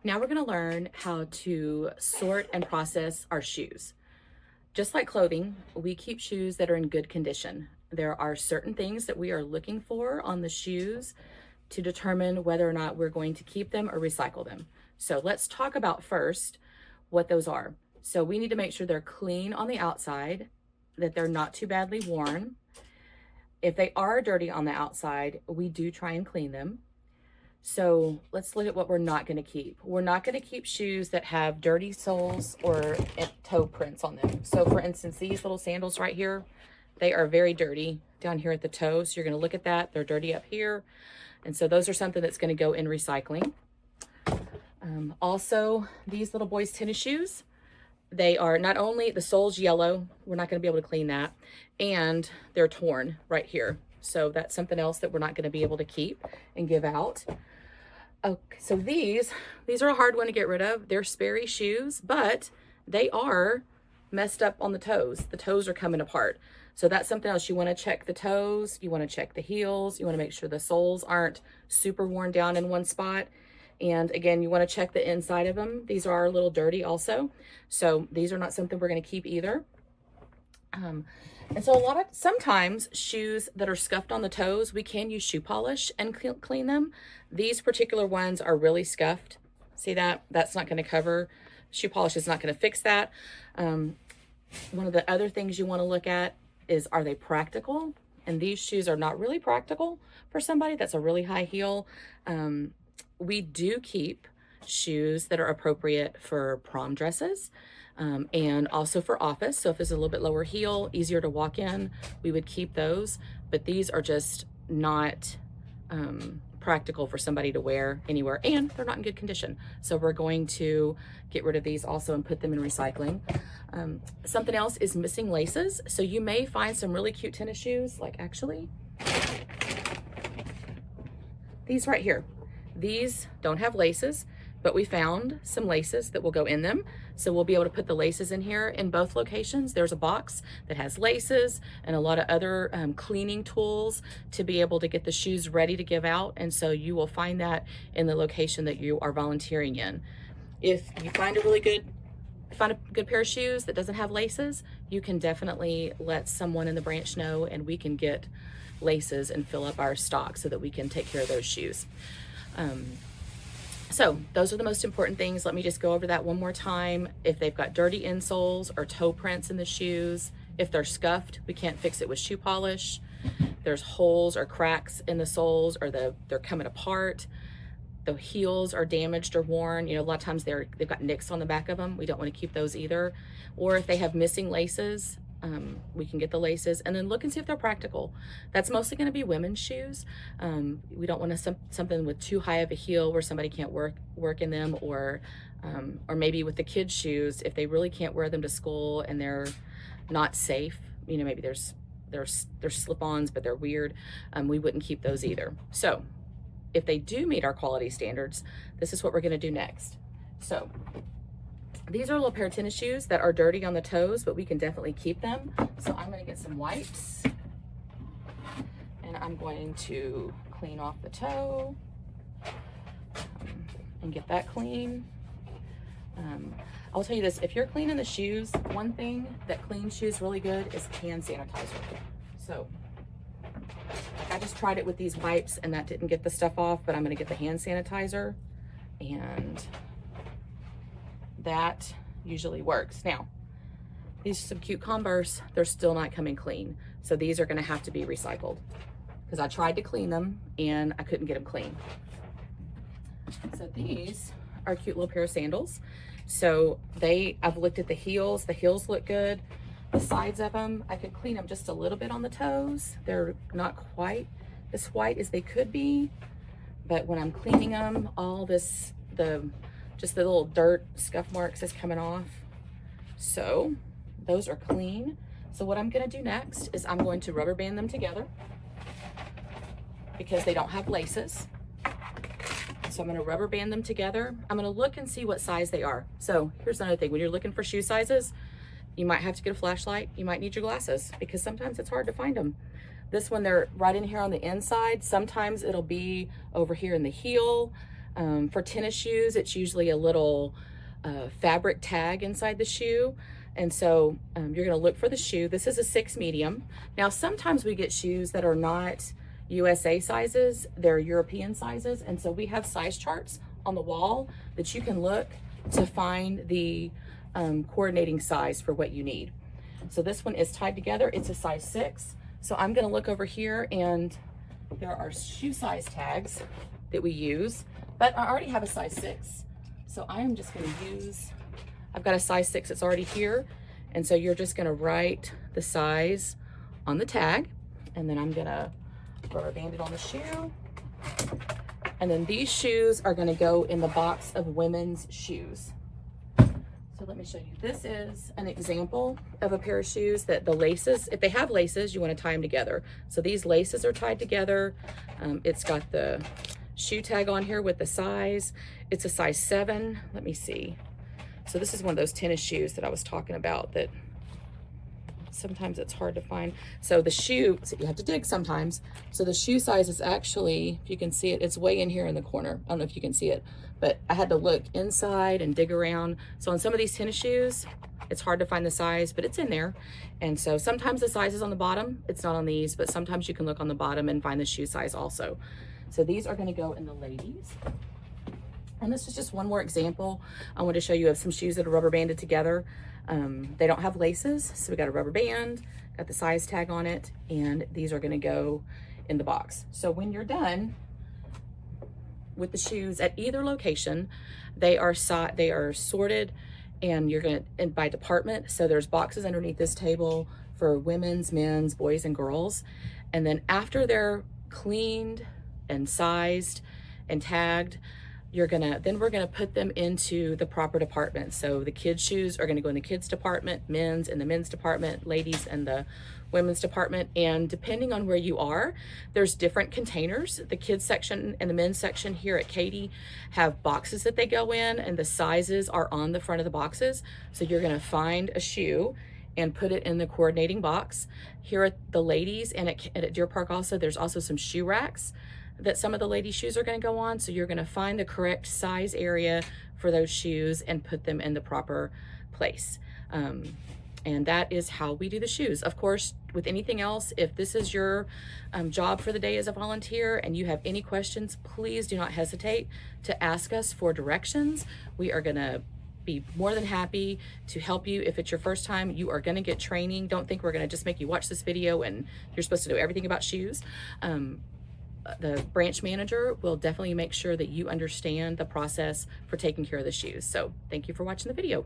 Now we're going to learn how to sort and process our shoes. Just like clothing, we keep shoes that are in good condition. There are certain things that we are looking for on the shoes to determine whether or not we're going to keep them or recycle them. So let's talk about first what those are. So we need to make sure they're clean on the outside, that they're not too badly worn. If they are dirty on the outside, we do try and clean them. So let's look at what we're not going to keep. We're not going to keep shoes that have dirty soles or toe prints on them. So for instance, these little sandals right here, they are very dirty down here at the toe. So you're going to look at that. They're dirty up here. And so those are something that's going to go in recycling. Also, these little boys' tennis shoes, they are not only the sole's yellow, we're not going to be able to clean that, and they're torn right here. So that's something else that we're not going to be able to keep and give out. Okay, so these are a hard one to get rid of. They're Sperry shoes, but they are messed up on the toes. The toes are coming apart. So that's something else. You want to check the toes, you want to check the heels, you want to make sure the soles aren't super worn down in one spot. And again, you want to check the inside of them. These are a little dirty also. So these are not something we're going to keep either. And so sometimes shoes that are scuffed on the toes, we can use shoe polish and clean them. These particular ones are really scuffed. See that? That's not going to cover. Shoe polish is not going to fix that. One of the other things you want to look at is, are they practical? And these shoes are not really practical for somebody that's a really high heel. We do keep shoes that are appropriate for prom dresses. And also for office. So if it's a little bit lower heel, easier to walk in, we would keep those. But these are just not practical for somebody to wear anywhere, and they're not in good condition. So we're going to get rid of these also and put them in recycling. Something else is missing laces. So you may find some really cute tennis shoes, like actually these right here. These don't have laces, but we found some laces that will go in them. So we'll be able to put the laces in here in both locations. There's a box that has laces and a lot of other cleaning tools to be able to get the shoes ready to give out. And so you will find that in the location that you are volunteering in. If you find a good pair of shoes that doesn't have laces, you can definitely let someone in the branch know, and we can get laces and fill up our stock so that we can take care of those shoes. So those are the most important things. Let me just go over that one more time. If they've got dirty insoles or toe prints in the shoes, if they're scuffed, we can't fix it with shoe polish. There's holes or cracks in the soles, or they're coming apart. The heels are damaged or worn. You know, a lot of times they've got nicks on the back of them. We don't want to keep those either. Or if they have missing laces, we can get the laces, and then look and see if they're practical. That's mostly going to be women's shoes. We don't want something with too high of a heel where somebody can't work in them, or maybe with the kids' shoes, if they really can't wear them to school and they're not safe. You know, maybe there's slip-ons, but they're weird. We wouldn't keep those either. So if they do meet our quality standards, this is what we're going to do next. So these are a little pair of tennis shoes that are dirty on the toes, but we can definitely keep them. So I'm going to get some wipes, and I'm going to clean off the toe and get that clean. I'll tell you this, if you're cleaning the shoes, one thing that cleans shoes really good is hand sanitizer. So I just tried it with these wipes and that didn't get the stuff off, but I'm going to get the hand sanitizer, and that usually works. Now, these are some cute Converse. They're still not coming clean. So these are gonna have to be recycled, because I tried to clean them and I couldn't get them clean. So these are a cute little pair of sandals. So I've looked at the heels look good. The sides of them, I could clean them just a little bit on the toes. They're not quite as white as they could be, but when I'm cleaning them, just the little dirt scuff marks is coming off. So those are clean. So what I'm going to do next is I'm going to rubber band them together, because they don't have laces. So I'm going to rubber band them together. I'm going to look and see what size they are. So here's another thing. When you're looking for shoe sizes, you might have to get a flashlight. You might need your glasses, because sometimes it's hard to find them. This one, they're right in here on the inside. Sometimes it'll be over here in the heel. For tennis shoes, it's usually a little fabric tag inside the shoe. And so you're gonna look for the shoe. This is a 6 medium. Now, sometimes we get shoes that are not USA sizes, they're European sizes. And so we have size charts on the wall that you can look to find the coordinating size for what you need. So this one is tied together. It's a size 6. So I'm gonna look over here, and there are shoe size tags that we use, but I already have a size 6. So I am just gonna use, I've got a size 6 that's already here. And so you're just gonna write the size on the tag, and then I'm gonna rubber band it on the shoe. And then these shoes are gonna go in the box of women's shoes. So let me show you. This is an example of a pair of shoes that the laces, if they have laces, you want to tie them together. So these laces are tied together. It's got the shoe tag on here with the size. It's a size 7. Let me see. So this is one of those tennis shoes that I was talking about that sometimes it's hard to find. So the shoe, so you have to dig sometimes. So the shoe size is actually, if you can see it, it's way in here in the corner. I don't know if you can see it, but I had to look inside and dig around. So on some of these tennis shoes, it's hard to find the size, but it's in there. And so sometimes the size is on the bottom. It's not on these, but sometimes you can look on the bottom and find the shoe size also. So these are gonna go in the ladies. And this is just one more example. I want to show you of some shoes that are rubber banded together. They don't have laces, so we got a rubber band, got the size tag on it, and these are gonna go in the box. So when you're done with the shoes at either location, they are sorted, and you're gonna, and by department. So there's boxes underneath this table for women's, men's, boys, and girls. And then after they're cleaned and sized and tagged, we're gonna put them into the proper department. So the kids' shoes are gonna go in the kids department, men's in the men's department, ladies in the women's department. And depending on where you are, there's different containers. The kids section and the men's section here at Katy have boxes that they go in, and the sizes are on the front of the boxes. So you're gonna find a shoe and put it in the coordinating box. Here at the ladies and at Deer Park also, there's also some shoe racks that some of the ladies' shoes are going to go on. So you're going to find the correct size area for those shoes and put them in the proper place. And that is how we do the shoes. Of course, with anything else, if this is your job for the day as a volunteer and you have any questions, please do not hesitate to ask us for directions. We are going to be more than happy to help you. If it's your first time, you are going to get training. Don't think we're going to just make you watch this video and you're supposed to know everything about shoes. The branch manager will definitely make sure that you understand the process for taking care of the shoes. So thank you for watching the video.